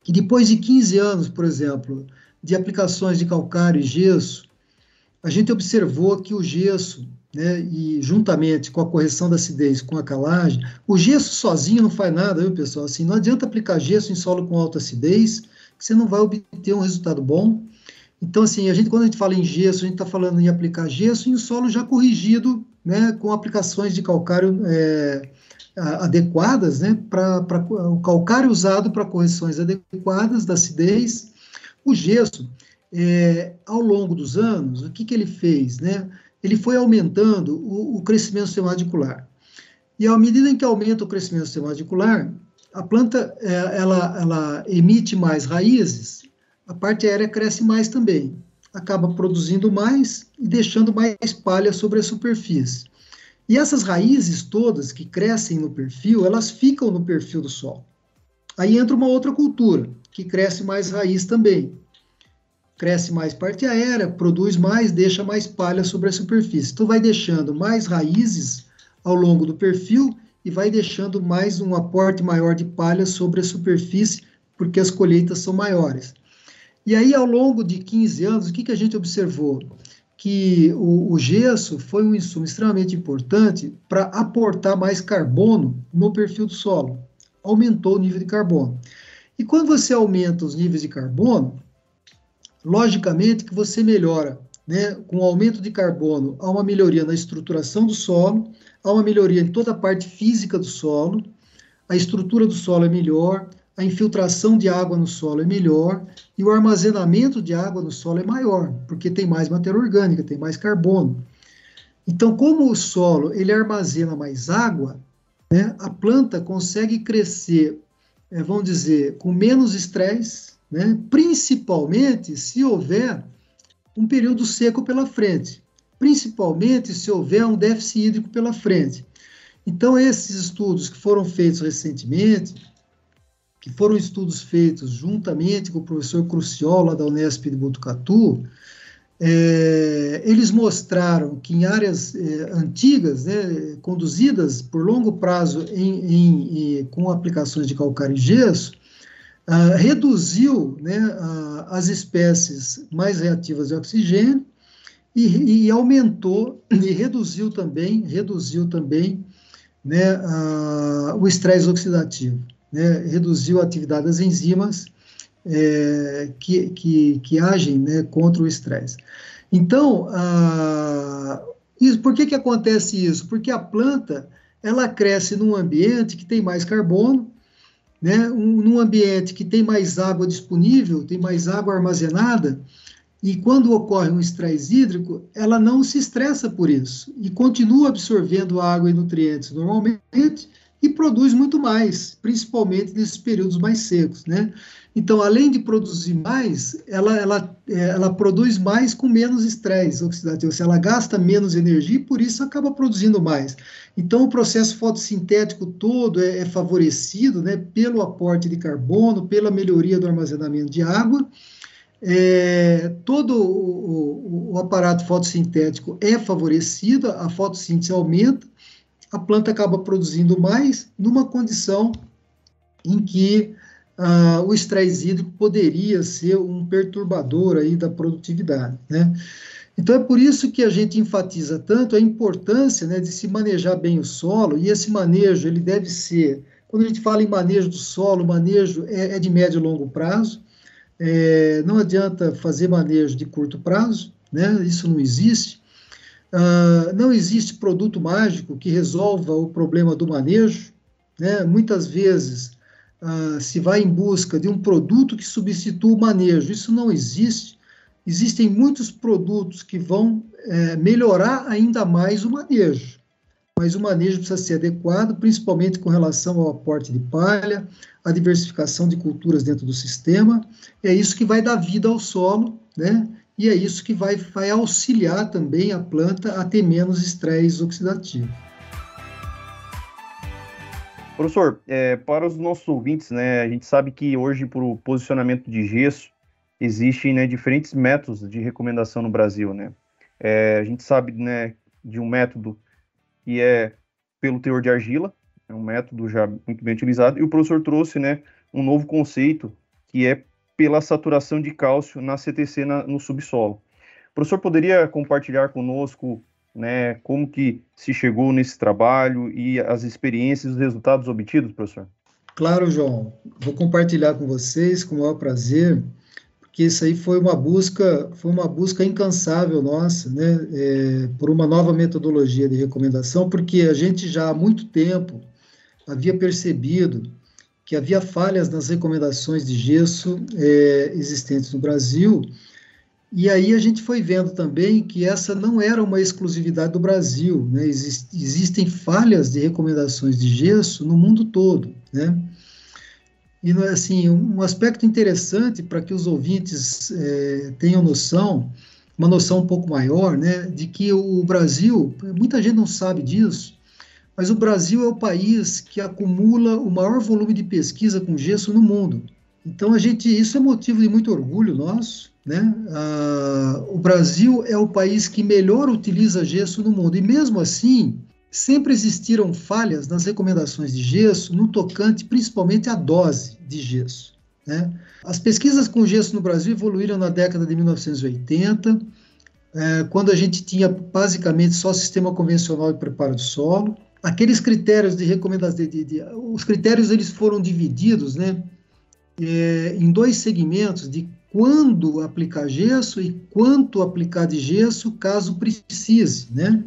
que depois de 15 anos, por exemplo, de aplicações de calcário e gesso, a gente observou que o gesso, né, e juntamente com a correção da acidez, com a calagem, o gesso sozinho não faz nada, viu, pessoal? Assim, não adianta aplicar gesso em solo com alta acidez, que você não vai obter um resultado bom. Então, assim, quando a gente fala em gesso, a gente está falando em aplicar gesso em solo já corrigido, né, com aplicações de calcário adequadas, né, para o calcário usado para correções adequadas da acidez. O gesso, ao longo dos anos, o que ele fez, né? Ele foi aumentando o crescimento sistematicular. E à medida em que aumenta o crescimento sistematicular, a planta ela emite mais raízes, a parte aérea cresce mais também, acaba produzindo mais e deixando mais palha sobre a superfície. E essas raízes todas que crescem no perfil, elas ficam no perfil do solo. Aí entra uma outra cultura, que cresce mais raiz também. Cresce mais parte aérea, produz mais, deixa mais palha sobre a superfície. Então vai deixando mais raízes ao longo do perfil e vai deixando mais um aporte maior de palha sobre a superfície, porque as colheitas são maiores. E aí, ao longo de 15 anos, o que a gente observou? Que o gesso foi um insumo extremamente importante para aportar mais carbono no perfil do solo. Aumentou o nível de carbono. E quando você aumenta os níveis de carbono, logicamente que você melhora, né? Com o aumento de carbono, há uma melhoria na estruturação do solo, há uma melhoria em toda a parte física do solo, a estrutura do solo é melhor, a infiltração de água no solo é melhor e o armazenamento de água no solo é maior, porque tem mais matéria orgânica, tem mais carbono. Então, como o solo ele armazena mais água, né, a planta consegue crescer, vamos dizer, com menos estresse, né, principalmente se houver um período seco pela frente, principalmente se houver um déficit hídrico pela frente. Então, esses estudos que foram feitos recentemente, que foram estudos feitos juntamente com o professor Cruciol, lá da Unesp de Botucatu, eles mostraram que em áreas antigas, né, conduzidas por longo prazo com aplicações de calcário e gesso, reduziu, né, as espécies mais reativas de oxigênio e aumentou e reduziu também né, o estresse oxidativo. Né, reduziu a atividade das enzimas que agem, né, contra o estresse. Então, por que acontece isso? Porque a planta ela cresce num ambiente que tem mais carbono, né, num ambiente que tem mais água disponível, tem mais água armazenada, e quando ocorre um estresse hídrico, ela não se estressa por isso, e continua absorvendo água e nutrientes normalmente, e produz muito mais, principalmente nesses períodos mais secos, né? Então, além de produzir mais, ela produz mais com menos estresse oxidativo, seja, ela gasta menos energia e por isso acaba produzindo mais. Então, o processo fotossintético todo é favorecido, né, pelo aporte de carbono, pela melhoria do armazenamento de água. Todo o aparato fotossintético é favorecido, a fotossíntese aumenta, a planta acaba produzindo mais numa condição em que o estresse hídrico poderia ser um perturbador aí da produtividade, né? Então, é por isso que a gente enfatiza tanto a importância, né, de se manejar bem o solo, e esse manejo, ele deve ser, quando a gente fala em manejo do solo, o manejo é de médio e longo prazo, não adianta fazer manejo de curto prazo, né, isso não existe. Não existe produto mágico que resolva o problema do manejo, né? Muitas vezes se vai em busca de um produto que substitua o manejo, isso não existe. Existem muitos produtos que vão melhorar ainda mais o manejo, mas o manejo precisa ser adequado, principalmente com relação ao aporte de palha, a diversificação de culturas dentro do sistema, é isso que vai dar vida ao solo, né? E é isso que vai auxiliar também a planta a ter menos estresse oxidativo. Professor, para os nossos ouvintes, né, a gente sabe que hoje, para o posicionamento de gesso, existem, né, diferentes métodos de recomendação no Brasil, né? A gente sabe, né, de um método que é pelo teor de argila, é um método já muito bem utilizado, e o professor trouxe, né, um novo conceito, que é pela saturação de cálcio na CTC no subsolo. O professor poderia compartilhar conosco, né, como que se chegou nesse trabalho e as experiências e os resultados obtidos, professor? Claro, João. Vou compartilhar com vocês com o maior prazer, porque isso aí foi uma busca incansável nossa, né, por uma nova metodologia de recomendação, porque a gente já há muito tempo havia percebido que havia falhas nas recomendações de gesso existentes no Brasil. E aí a gente foi vendo também que essa não era uma exclusividade do Brasil, né? Existem falhas de recomendações de gesso no mundo todo, né? E, assim, um aspecto interessante para que os ouvintes tenham noção, uma noção um pouco maior, né, de que o Brasil, muita gente não sabe disso, mas o Brasil é o país que acumula o maior volume de pesquisa com gesso no mundo. Então, isso é motivo de muito orgulho nosso, né? O Brasil é o país que melhor utiliza gesso no mundo, e mesmo assim, sempre existiram falhas nas recomendações de gesso no tocante principalmente à dose de gesso, né? As pesquisas com gesso no Brasil evoluíram na década de 1980, quando a gente tinha basicamente só sistema convencional de preparo do solo. Aqueles critérios de recomendação, os critérios eles foram divididos, né, em dois segmentos de quando aplicar gesso e quanto aplicar de gesso caso precise, né?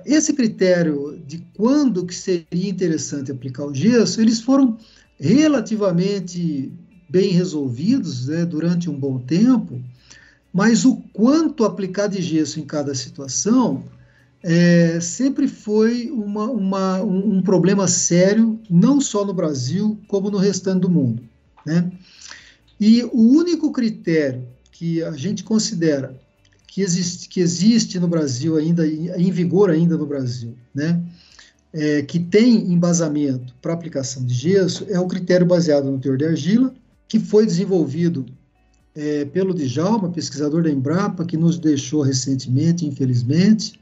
Esse critério de quando que seria interessante aplicar o gesso, eles foram relativamente bem resolvidos, né, durante um bom tempo, mas o quanto aplicar de gesso em cada situação sempre foi um problema sério, não só no Brasil, como no restante do mundo, né? E o único critério que a gente considera que existe no Brasil ainda, em vigor ainda no Brasil, né, que tem embasamento para aplicação de gesso, é o critério baseado no teor de argila, que foi desenvolvido pelo Djalma, pesquisador da Embrapa, que nos deixou recentemente, infelizmente.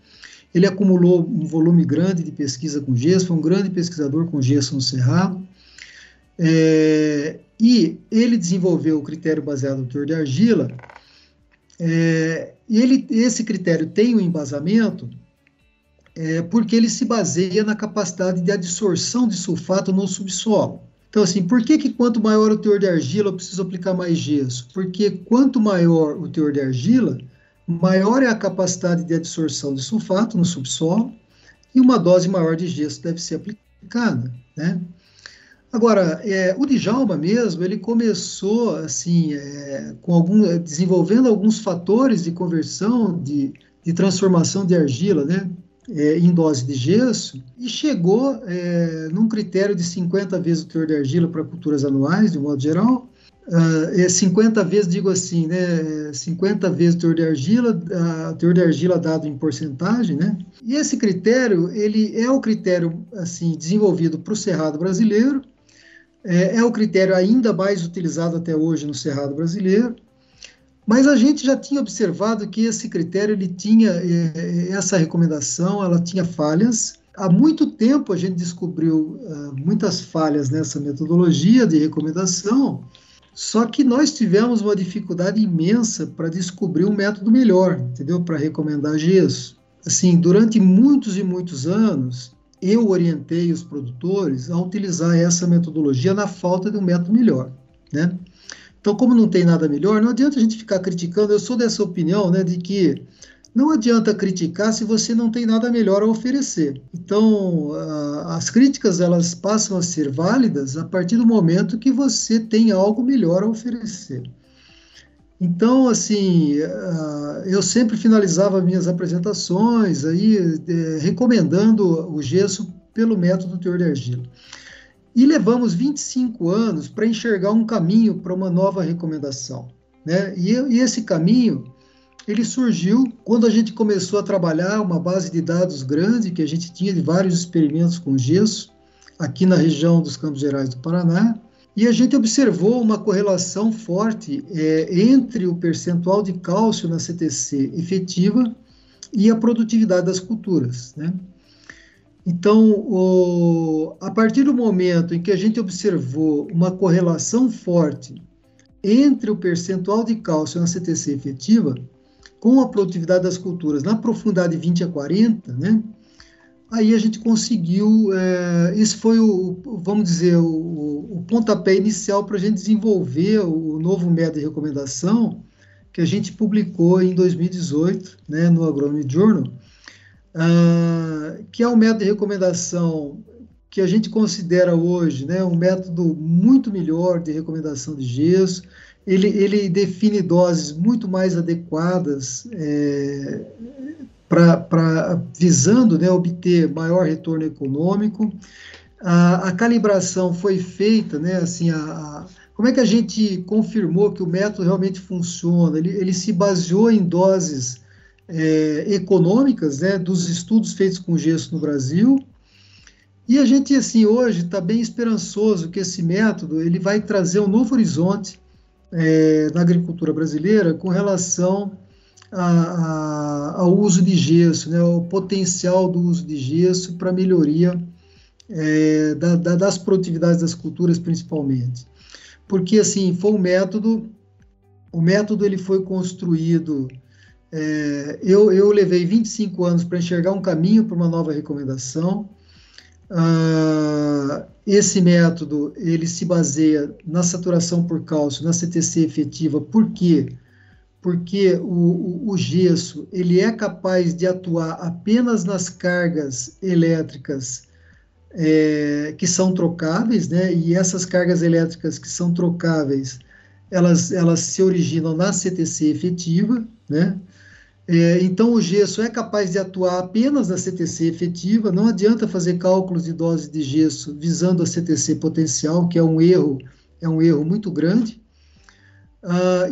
Ele acumulou um volume grande de pesquisa com gesso, foi um grande pesquisador com gesso no Cerrado, e ele desenvolveu o critério baseado no teor de argila, e esse critério tem um embasamento porque ele se baseia na capacidade de adsorção de sulfato no subsolo. Então, assim, por que quanto maior o teor de argila eu preciso aplicar mais gesso? Porque quanto maior o teor de argila, maior é a capacidade de adsorção de sulfato no subsolo e uma dose maior de gesso deve ser aplicada, né? Agora, o Djalma mesmo, ele começou assim, desenvolvendo alguns fatores de conversão, de transformação de argila, né, em dose de gesso, e chegou num critério de 50 vezes o teor de argila para culturas anuais, de um modo geral. 50 vezes, digo assim, né, 50 vezes o teor de argila dado em porcentagem, né? E esse critério, ele é o critério assim, desenvolvido para o Cerrado brasileiro, é o critério ainda mais utilizado até hoje no Cerrado brasileiro, mas a gente já tinha observado que esse critério, ele tinha, essa recomendação, ela tinha falhas. Há muito tempo a gente descobriu muitas falhas nessa metodologia de recomendação, só que nós tivemos uma dificuldade imensa para descobrir um método melhor, entendeu? Para recomendar gesso. Assim, durante muitos e muitos anos, eu orientei os produtores a utilizar essa metodologia na falta de um método melhor, né? Então, como não tem nada melhor, não adianta a gente ficar criticando. Eu sou dessa opinião, né, de que não adianta criticar se você não tem nada melhor a oferecer. Então, as críticas, elas passam a ser válidas a partir do momento que você tem algo melhor a oferecer. Então, assim, eu sempre finalizava minhas apresentações aí, recomendando o gesso pelo método teor de argila. E levamos 25 anos para enxergar um caminho para uma nova recomendação, né? E esse caminho, ele surgiu quando a gente começou a trabalhar uma base de dados grande que a gente tinha de vários experimentos com gesso, aqui na região dos Campos Gerais do Paraná, e a gente observou uma correlação forte entre o percentual de cálcio na CTC efetiva e a produtividade das culturas, né? Então, a partir do momento em que a gente observou uma correlação forte entre o percentual de cálcio na CTC efetiva com a produtividade das culturas na profundidade 20 a 40, né? Aí a gente conseguiu, esse foi vamos dizer, o pontapé inicial para a gente desenvolver o novo método de recomendação que a gente publicou em 2018, né, no Agronomy Journal, que é um método de recomendação que a gente considera hoje, né, um método muito melhor de recomendação de gesso. Ele define doses muito mais adequadas visando, né, obter maior retorno econômico. A calibração foi feita, né, assim, como é que a gente confirmou que o método realmente funciona? Ele se baseou em doses econômicas, né, dos estudos feitos com gesso no Brasil, e a gente, assim, hoje está bem esperançoso que esse método ele vai trazer um novo horizonte na agricultura brasileira com relação ao uso de gesso, né, o potencial do uso de gesso para melhoria das produtividades das culturas, principalmente. Porque, assim, foi o método ele foi construído, eu levei 25 anos para enxergar um caminho para uma nova recomendação. Esse método, ele se baseia na saturação por cálcio, na CTC efetiva. Por quê? Porque o gesso, ele é capaz de atuar apenas nas cargas elétricas que são trocáveis, né? E essas cargas elétricas que são trocáveis, elas se originam na CTC efetiva, né? Então, o gesso é capaz de atuar apenas na CTC efetiva, não adianta fazer cálculos de dose de gesso visando a CTC potencial, que é um erro muito grande.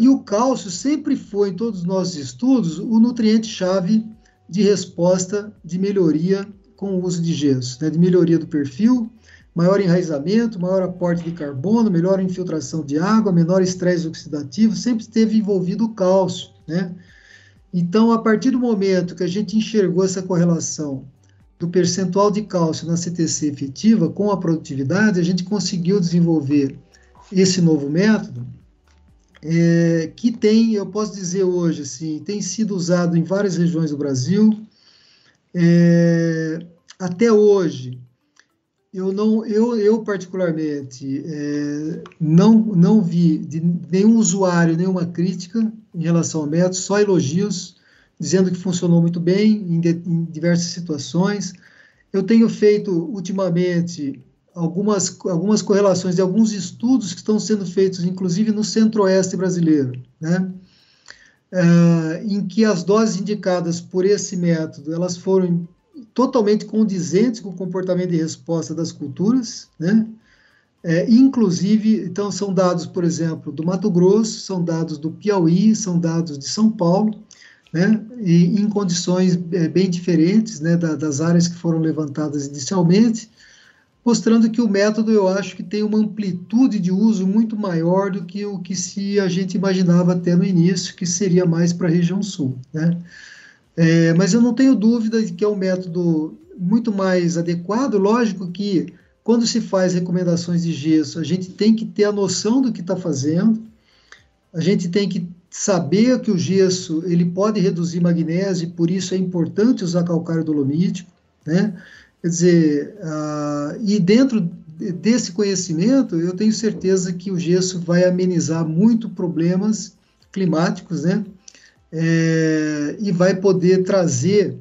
E o cálcio sempre foi, em todos os nossos estudos, o nutriente-chave de resposta de melhoria com o uso de gesso, né, de melhoria do perfil, maior enraizamento, maior aporte de carbono, melhor infiltração de água, menor estresse oxidativo, sempre esteve envolvido o cálcio, né? Então, a partir do momento que a gente enxergou essa correlação do percentual de cálcio na CTC efetiva com a produtividade, a gente conseguiu desenvolver esse novo método, que tem, eu posso dizer hoje, assim, tem sido usado em várias regiões do Brasil. Até hoje, eu particularmente não vi de nenhum usuário nenhuma crítica em relação ao método, só elogios, dizendo que funcionou muito bem em diversas situações. Eu tenho feito ultimamente algumas correlações de alguns estudos que estão sendo feitos, inclusive no centro-oeste brasileiro, né? Em que as doses indicadas por esse método, elas foram totalmente condizentes com o comportamento de resposta das culturas, né? Inclusive, então, são dados, por exemplo, do Mato Grosso, são dados do Piauí, são dados de São Paulo, né? E em condições bem diferentes, né, das áreas que foram levantadas inicialmente, mostrando que o método, eu acho que tem uma amplitude de uso muito maior do que o que a gente imaginava até no início, que seria mais para a região sul, né? Mas eu não tenho dúvida de que é um método muito mais adequado. Lógico que, quando se faz recomendações de gesso, a gente tem que ter a noção do que está fazendo, a gente tem que saber que o gesso ele pode reduzir magnésio, e por isso é importante usar calcário dolomítico, né? Quer dizer, e dentro desse conhecimento, eu tenho certeza que o gesso vai amenizar muito problemas climáticos, né? E vai poder trazer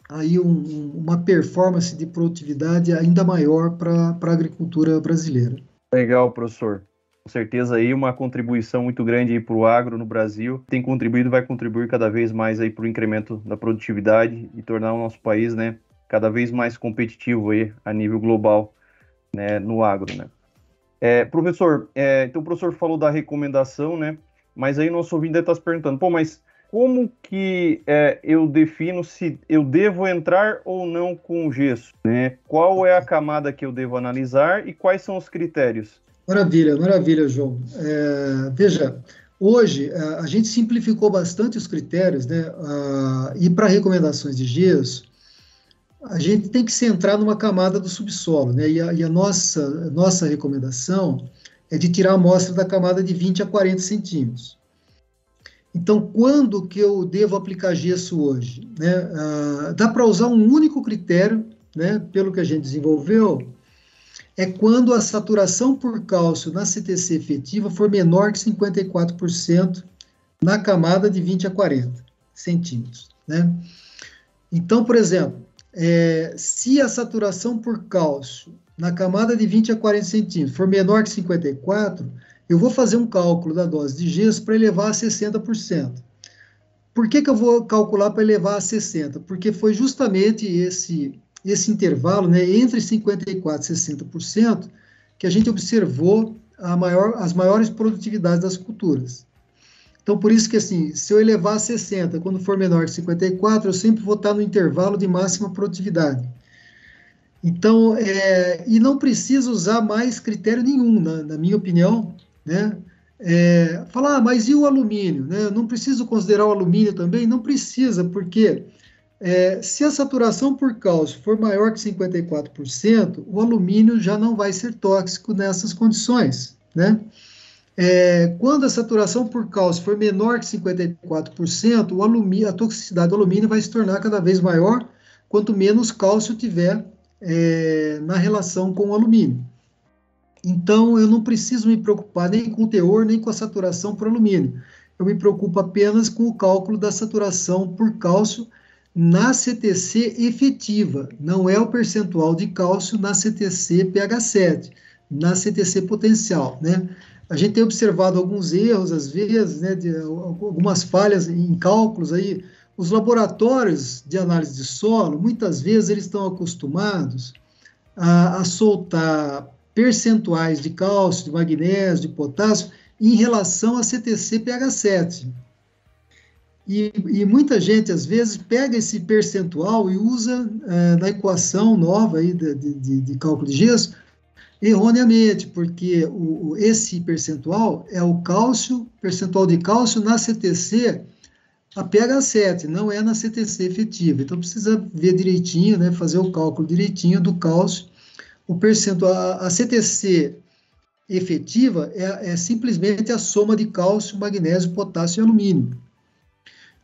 aí uma performance de produtividade ainda maior para a agricultura brasileira. Legal, professor. Com certeza aí uma contribuição muito grande para o agro no Brasil. Tem contribuído e vai contribuir cada vez mais aí para o incremento da produtividade e tornar o nosso país, né, cada vez mais competitivo aí a nível global, né, no agro, né. Professor, então o professor falou da recomendação, né, mas aí o nosso ouvinte está se perguntando, mas como que eu defino se eu devo entrar ou não com gesso, né? Qual é a camada que eu devo analisar e quais são os critérios? Maravilha, maravilha, João. Veja, hoje a gente simplificou bastante os critérios, né? E para recomendações de gesso, a gente tem que centrar numa camada do subsolo, né? E a nossa recomendação é de tirar a amostra da camada de 20 a 40 centímetros. Então, quando que eu devo aplicar gesso hoje, né? Dá para usar um único critério, né? Pelo que a gente desenvolveu, é quando a saturação por cálcio na CTC efetiva for menor que 54% na camada de 20 a 40 centímetros, né? Então, por exemplo, se a saturação por cálcio na camada de 20 a 40 centímetros for menor que 54%, eu vou fazer um cálculo da dose de gesso para elevar a 60%. Por que eu vou calcular para elevar a 60%? Porque foi justamente esse intervalo, né, entre 54% e 60%, que a gente observou as maiores produtividades das culturas. Então, por isso que, assim, se eu elevar a 60%, quando for menor que 54%, eu sempre vou estar no intervalo de máxima produtividade. Então, e não precisa usar mais critério nenhum, na minha opinião, né? Falar, mas e o alumínio? Né? Não preciso considerar o alumínio também? Não precisa, porque se a saturação por cálcio for maior que 54%, o alumínio já não vai ser tóxico nessas condições, né? Quando a saturação por cálcio for menor que 54%, a toxicidade do alumínio vai se tornar cada vez maior, quanto menos cálcio tiver na relação com o alumínio. Então, eu não preciso me preocupar nem com o teor, nem com a saturação por alumínio. Eu me preocupo apenas com o cálculo da saturação por cálcio na CTC efetiva. Não é o percentual de cálcio na CTC pH 7, na CTC potencial, né? A gente tem observado alguns erros, às vezes, né, algumas falhas em cálculos aí. Os laboratórios de análise de solo, muitas vezes, eles estão acostumados a soltar percentuais de cálcio, de magnésio, de potássio, em relação a CTC pH 7. E muita gente, às vezes, pega esse percentual e usa na equação nova aí de cálculo de gesso, erroneamente, porque esse percentual é o cálcio, percentual de cálcio na CTC a pH 7, não é na CTC efetiva. Então, precisa ver direitinho, né, fazer o cálculo direitinho do cálcio. O percentual, a CTC efetiva é simplesmente a soma de cálcio, magnésio, potássio e alumínio.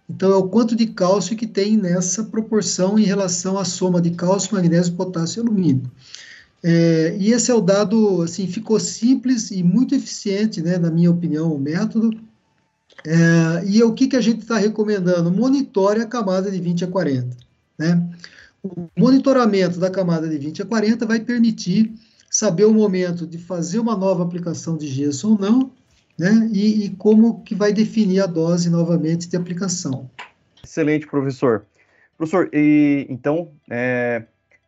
Então, é o quanto de cálcio que tem nessa proporção em relação à soma de cálcio, magnésio, potássio e alumínio. E esse é o dado, assim, ficou simples e muito eficiente, né, na minha opinião, o método. E o que a gente está recomendando? Monitore a camada de 20 a 40, né? O monitoramento da camada de 20 a 40 vai permitir saber o momento de fazer uma nova aplicação de gesso ou não, né? E como que vai definir a dose novamente de aplicação. Excelente, professor. Professor, então,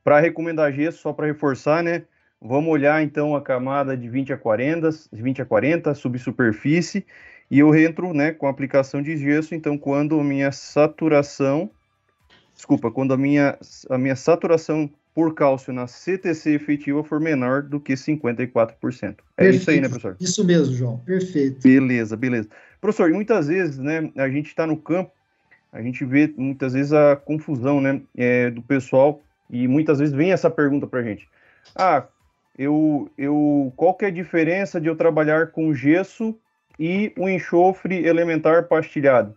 para recomendar gesso, só para reforçar, né? Vamos olhar, então, a camada de 20 a 40, subsuperfície, e eu entro, né, com a aplicação de gesso, então, quando a minha saturação por cálcio na CTC efetiva for menor do que 54%. Perfeito. Isso aí, né, professor? Isso mesmo, João. Perfeito. Beleza. Professor, e muitas vezes, né, a gente está no campo, a gente vê muitas vezes a confusão, né, do pessoal, e muitas vezes vem essa pergunta para a gente. Qual que é a diferença de eu trabalhar com gesso e o enxofre elementar pastilhado?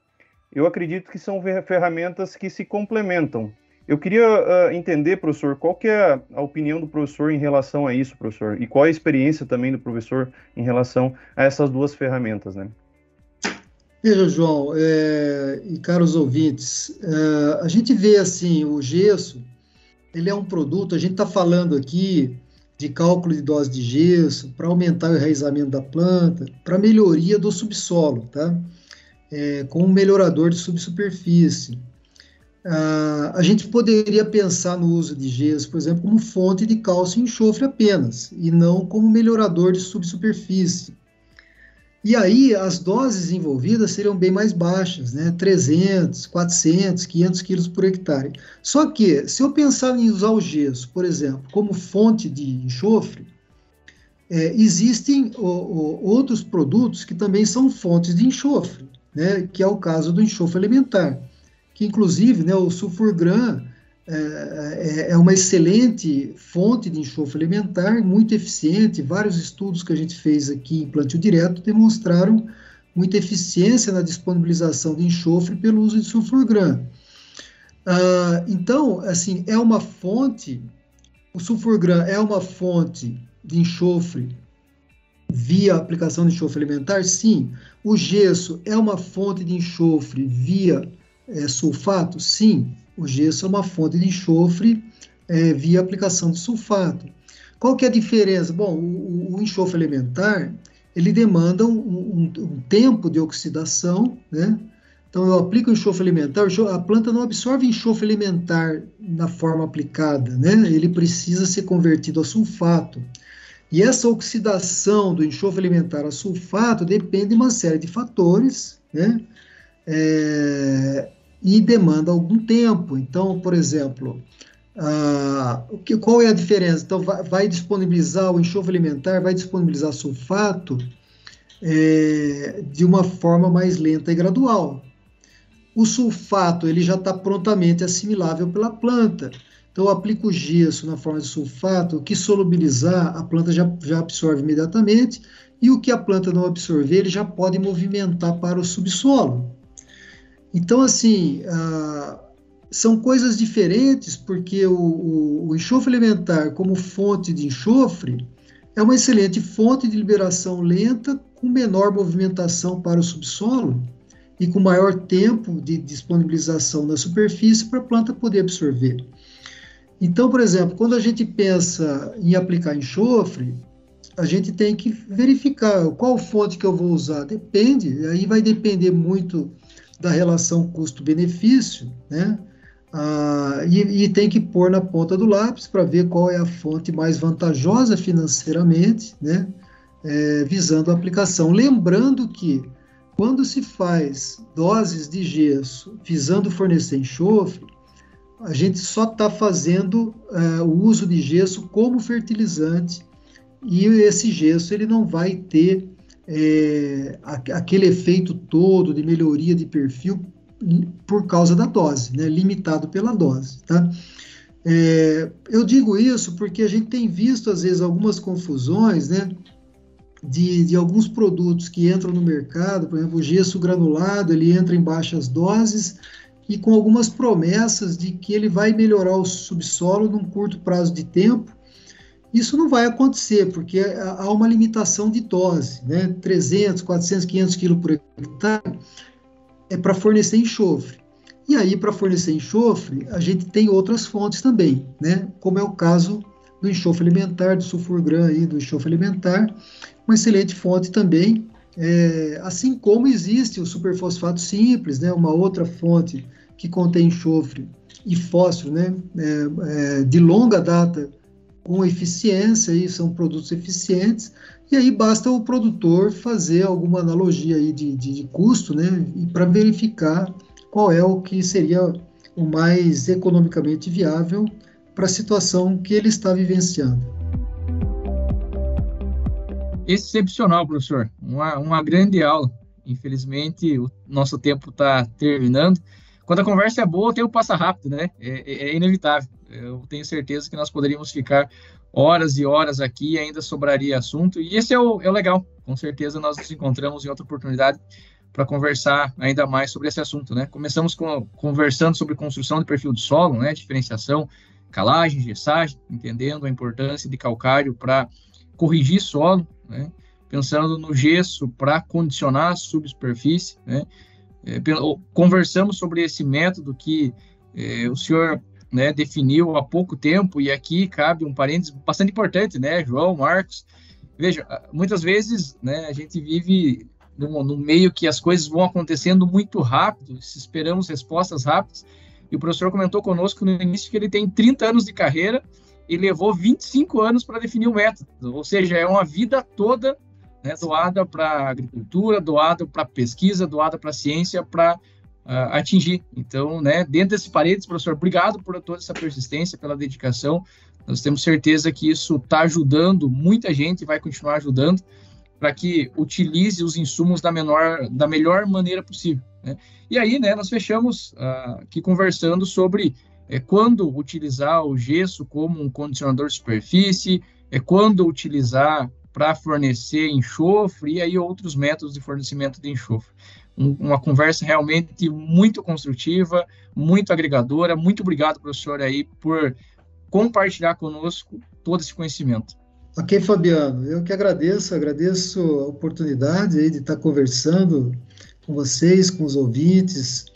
Eu acredito que são ferramentas que se complementam. Eu queria entender, professor, qual que é a opinião do professor em relação a isso, professor, e qual a experiência também do professor em relação a essas duas ferramentas, né? Veja, João, e caros ouvintes, a gente vê, assim, o gesso, ele é um produto, a gente está falando aqui de cálculo de dose de gesso, para aumentar o enraizamento da planta, para melhoria do subsolo, tá? Com um melhorador de subsuperfície. A gente poderia pensar no uso de gesso, por exemplo, como fonte de cálcio e enxofre apenas, e não como melhorador de subsuperfície. E aí as doses envolvidas seriam bem mais baixas, né? 300, 400, 500 quilos por hectare. Só que, se eu pensar em usar o gesso, por exemplo, como fonte de enxofre, existem outros produtos que também são fontes de enxofre, né? Que é o caso do enxofre elementar, que inclusive, né, o sulfurgram é uma excelente fonte de enxofre elementar, muito eficiente. Vários estudos que a gente fez aqui em plantio direto demonstraram muita eficiência na disponibilização de enxofre pelo uso de sulfurgram. Então, assim, é uma fonte, o sulfurgram é uma fonte de enxofre via aplicação de enxofre elementar? Sim. O gesso é uma fonte de enxofre via sulfato? Sim. O gesso é uma fonte de enxofre via aplicação de sulfato. Qual que é a diferença? Bom, o enxofre elementar, ele demanda um tempo de oxidação, né? Então, eu aplico o enxofre elementar, a planta não absorve enxofre elementar na forma aplicada, né? Ele precisa ser convertido a sulfato. E essa oxidação do enxofre elementar a sulfato depende de uma série de fatores, né? E demanda algum tempo. Então, por exemplo, qual é a diferença? Então, vai disponibilizar o enxofre elementar, vai disponibilizar sulfato de uma forma mais lenta e gradual. O sulfato, ele já está prontamente assimilável pela planta. Então, eu aplico o gesso na forma de sulfato, o que solubilizar, a planta já absorve imediatamente, e o que a planta não absorver, ele já pode movimentar para o subsolo. Então, assim, são coisas diferentes, porque o enxofre elementar, como fonte de enxofre, é uma excelente fonte de liberação lenta, com menor movimentação para o subsolo e com maior tempo de disponibilização na superfície para a planta poder absorver. Então, por exemplo, quando a gente pensa em aplicar enxofre, a gente tem que verificar qual fonte que eu vou usar. Depende, aí vai depender muito da relação custo-benefício, né? E tem que pôr na ponta do lápis para ver qual é a fonte mais vantajosa financeiramente, né? Visando a aplicação. Lembrando que, quando se faz doses de gesso visando fornecer enxofre, a gente só está fazendo o uso de gesso como fertilizante, e esse gesso ele não vai ter aquele efeito todo de melhoria de perfil por causa da dose, né, limitado pela dose, tá? Eu digo isso porque a gente tem visto, às vezes, algumas confusões, né, de alguns produtos que entram no mercado. Por exemplo, o gesso granulado, ele entra em baixas doses e com algumas promessas de que ele vai melhorar o subsolo num curto prazo de tempo. Isso não vai acontecer, porque há uma limitação de dose, né? 300, 400, 500 quilos por hectare é para fornecer enxofre. E aí, para fornecer enxofre, a gente tem outras fontes também, né? Como é o caso do enxofre elementar, do sulfurgram aí, do enxofre elementar, uma excelente fonte também, assim como existe o superfosfato simples, né? Uma outra fonte que contém enxofre e fósforo, né? De longa data, com eficiência, aí são produtos eficientes, e aí basta o produtor fazer alguma analogia aí de custo, né, para verificar qual é o que seria o mais economicamente viável para a situação que ele está vivenciando. Excepcional, professor. Uma grande aula. Infelizmente, o nosso tempo está terminando. Quando a conversa é boa, o tempo passa rápido, né? É inevitável. Eu tenho certeza que nós poderíamos ficar horas e horas aqui e ainda sobraria assunto. E esse é o legal. Com certeza nós nos encontramos em outra oportunidade para conversar ainda mais sobre esse assunto, né? Começamos conversando sobre construção de perfil de solo, né? Diferenciação, calagem, gessagem, entendendo a importância de calcário para corrigir solo, né? Pensando no gesso para condicionar a subsuperfície, né? Conversamos sobre esse método que o senhor, né, definiu há pouco tempo, e aqui cabe um parênteses bastante importante, né, João, Marcos. Veja, muitas vezes, né, a gente vive no meio que as coisas vão acontecendo muito rápido, esperamos respostas rápidas, e o professor comentou conosco no início que ele tem 30 anos de carreira e levou 25 anos para definir o método, ou seja, é uma vida toda né, doada para a agricultura, doada para a pesquisa, doada para a ciência, para atingir. Então, né, dentro desses paredes, professor, obrigado por toda essa persistência, pela dedicação. Nós temos certeza que isso está ajudando muita gente e vai continuar ajudando para que utilize os insumos da melhor maneira possível, né? E aí, né, nós fechamos aqui conversando sobre quando utilizar o gesso como um condicionador de superfície, quando utilizar para fornecer enxofre e aí outros métodos de fornecimento de enxofre. Uma conversa realmente muito construtiva, muito agregadora. Muito obrigado, professor, aí por compartilhar conosco todo esse conhecimento. Ok, Fabiano, eu que agradeço a oportunidade aí de estar conversando com vocês, com os ouvintes,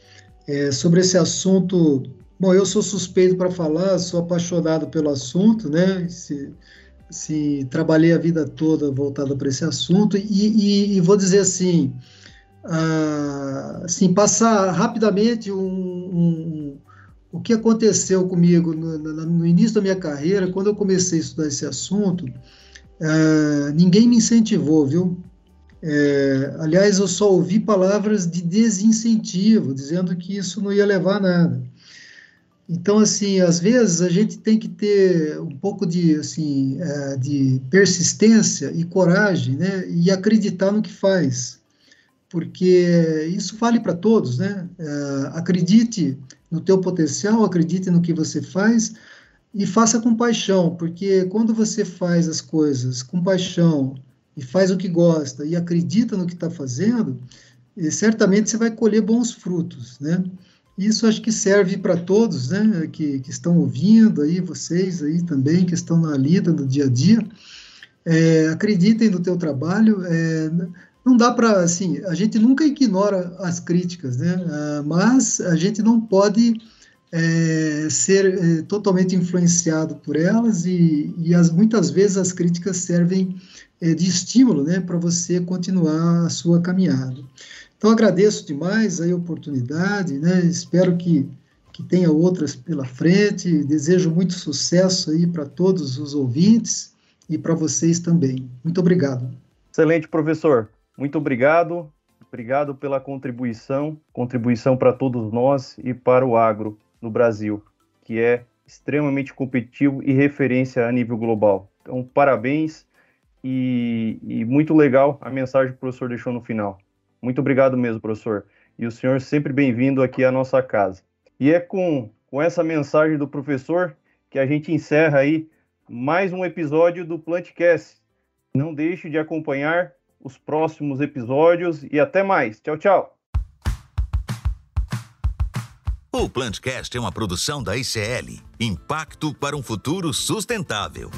sobre esse assunto. Bom, eu sou suspeito para falar, sou apaixonado pelo assunto, né? Trabalhei a vida toda voltada para esse assunto e vou dizer assim, passar rapidamente o que aconteceu comigo no início da minha carreira, quando eu comecei a estudar esse assunto. Ninguém me incentivou, viu? Aliás, eu só ouvi palavras de desincentivo, dizendo que isso não ia levar a nada. Então, assim, às vezes a gente tem que ter um pouco de persistência e coragem, né? E acreditar no que faz, porque isso vale para todos, né? Acredite no teu potencial, acredite no que você faz e faça com paixão, porque quando você faz as coisas com paixão e faz o que gosta e acredita no que está fazendo, certamente você vai colher bons frutos, né? Isso acho que serve para todos, né, que estão ouvindo aí, vocês aí também, que estão na lida, no dia a dia. Acreditem no teu trabalho. Não dá para, assim, a gente nunca ignora as críticas, né, mas a gente não pode ser totalmente influenciado por elas e muitas vezes as críticas servem de estímulo, né, para você continuar a sua caminhada. Então, agradeço demais a oportunidade, né? Espero que tenha outras pela frente. Desejo muito sucesso aí para todos os ouvintes e para vocês também. Muito obrigado. Excelente, professor. Muito obrigado. Obrigado pela contribuição para todos nós e para o agro no Brasil, que é extremamente competitivo e referência a nível global. Então, parabéns e muito legal a mensagem que o professor deixou no final. Muito obrigado mesmo, professor. E o senhor sempre bem-vindo aqui à nossa casa. E é com essa mensagem do professor que a gente encerra aí mais um episódio do Plantcast. Não deixe de acompanhar os próximos episódios e até mais. Tchau, tchau. O Plantcast é uma produção da ICL. Impacto para um futuro sustentável.